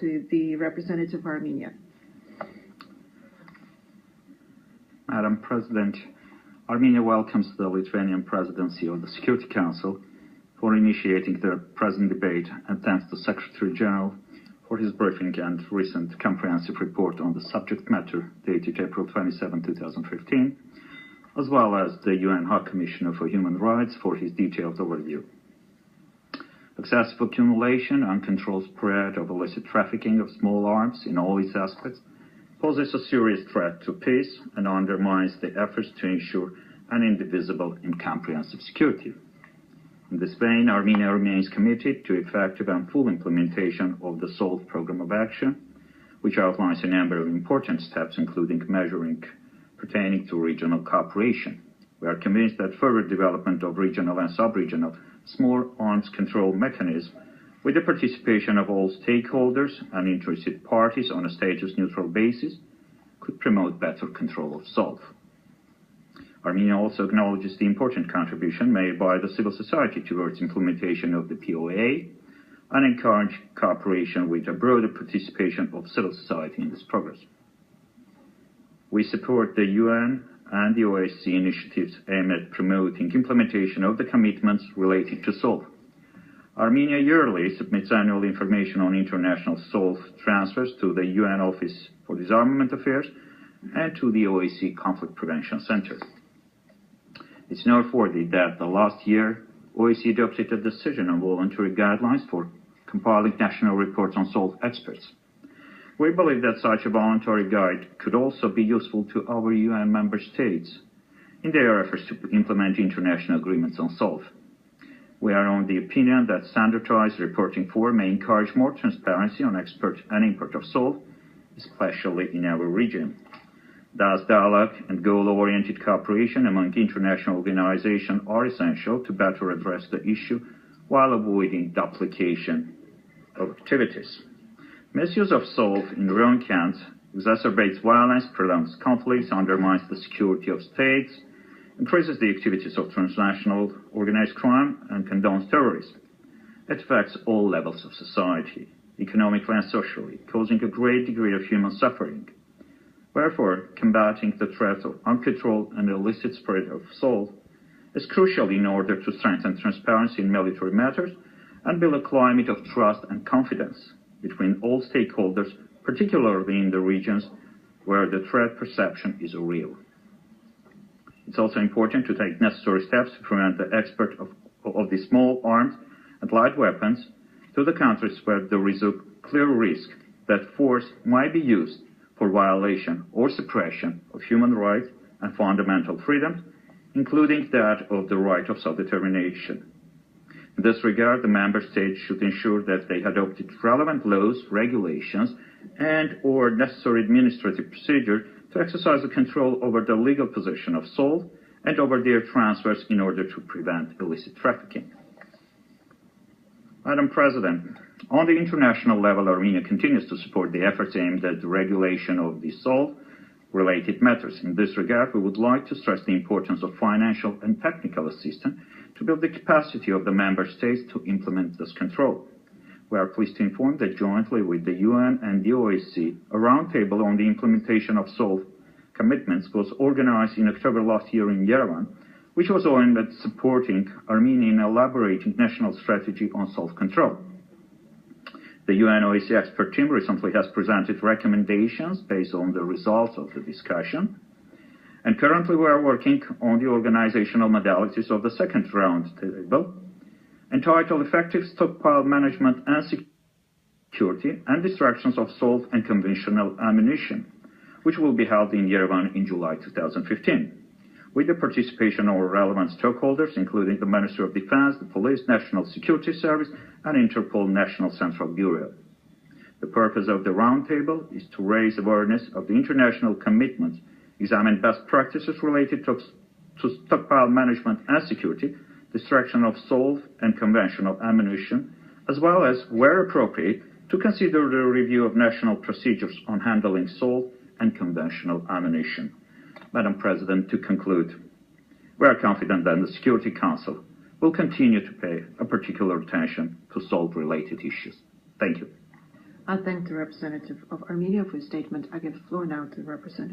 to the representative of Armenia. Madam President, Armenia welcomes the Lithuanian presidency of the Security Council for initiating the present debate and thanks the Secretary General for his briefing and recent comprehensive report on the subject matter dated April 27, 2015, as well as the UN High Commissioner for Human Rights for his detailed overview. Excessive accumulation and uncontrolled spread of illicit trafficking of small arms in all its aspects poses a serious threat to peace and undermines the efforts to ensure an indivisible and comprehensive security. In this vein, Armenia remains committed to effective and full implementation of the SOLVE Programme of Action, which outlines a number of important steps, including measuring pertaining to regional cooperation. We are convinced that further development of regional and sub-regional small arms control mechanisms with the participation of all stakeholders and interested parties on a status-neutral basis could promote better control of SOLVE. Armenia also acknowledges the important contribution made by the civil society towards implementation of the POA and encourage cooperation with a broader participation of civil society in this progress. We support the UN and the OSCE initiatives aimed at promoting implementation of the commitments related to SOLVE. Armenia yearly submits annual information on international SOLVE transfers to the UN Office for Disarmament Affairs and to the OSCE Conflict Prevention Center. It's noteworthy that the last year, OSCE adopted a decision on voluntary guidelines for compiling national reports on SOLVE experts. We believe that such a voluntary guide could also be useful to our UN member states in their efforts to implement international agreements on SOLVE. We are of the opinion that standardized reporting form may encourage more transparency on export and import of SOLVE, especially in our region. Thus, dialogue and goal-oriented cooperation among international organizations are essential to better address the issue while avoiding duplication of activities. Misuse of SOLVE in wrong hands exacerbates violence, prolongs conflicts, undermines the security of states, increases the activities of transnational organized crime, and condones terrorism. It affects all levels of society, economically and socially, causing a great degree of human suffering. Wherefore, combating the threat of uncontrolled and illicit spread of SOLVE is crucial in order to strengthen transparency in military matters and build a climate of trust and confidence between all stakeholders, particularly in the regions where the threat perception is real. It's also important to take necessary steps to prevent the export of the small arms and light weapons to the countries where there is a clear risk that force might be used for violation or suppression of human rights and fundamental freedoms, including that of the right of self-determination. In this regard, the member states should ensure that they adopted relevant laws, regulations, and/or necessary administrative procedure to exercise the control over the legal possession of SOLVE and over their transfers in order to prevent illicit trafficking. Madam President, on the international level, Armenia continues to support the efforts aimed at the regulation of the SOLVE-related matters. In this regard, we would like to stress the importance of financial and technical assistance to build the capacity of the member states to implement this control. We are pleased to inform that jointly with the UN and the OSCE, a roundtable on the implementation of SOLVE commitments was organized in October last year in Yerevan, which was aimed at supporting Armenia in elaborating national strategy on SOLVE control. The UN-OSCE expert team recently has presented recommendations based on the results of the discussion, and currently we are working on the organizational modalities of the second roundtable, entitled Effective Stockpile Management and Security and Destructions of SOLVE and Conventional Ammunition, which will be held in Yerevan in July 2015, with the participation of relevant stakeholders, including the Ministry of Defense, the Police, National Security Service, and Interpol National Central Bureau. The purpose of the roundtable is to raise awareness of the international commitments, examine best practices related to stockpile management and security, destruction of SOLVE and conventional ammunition, as well as, where appropriate, to consider the review of national procedures on handling SOLVE and conventional ammunition. Madam President, to conclude, we are confident that the Security Council will continue to pay a particular attention to SOLVE-related issues. Thank you. I thank the representative of Armenia for his statement. I give the floor now to the representative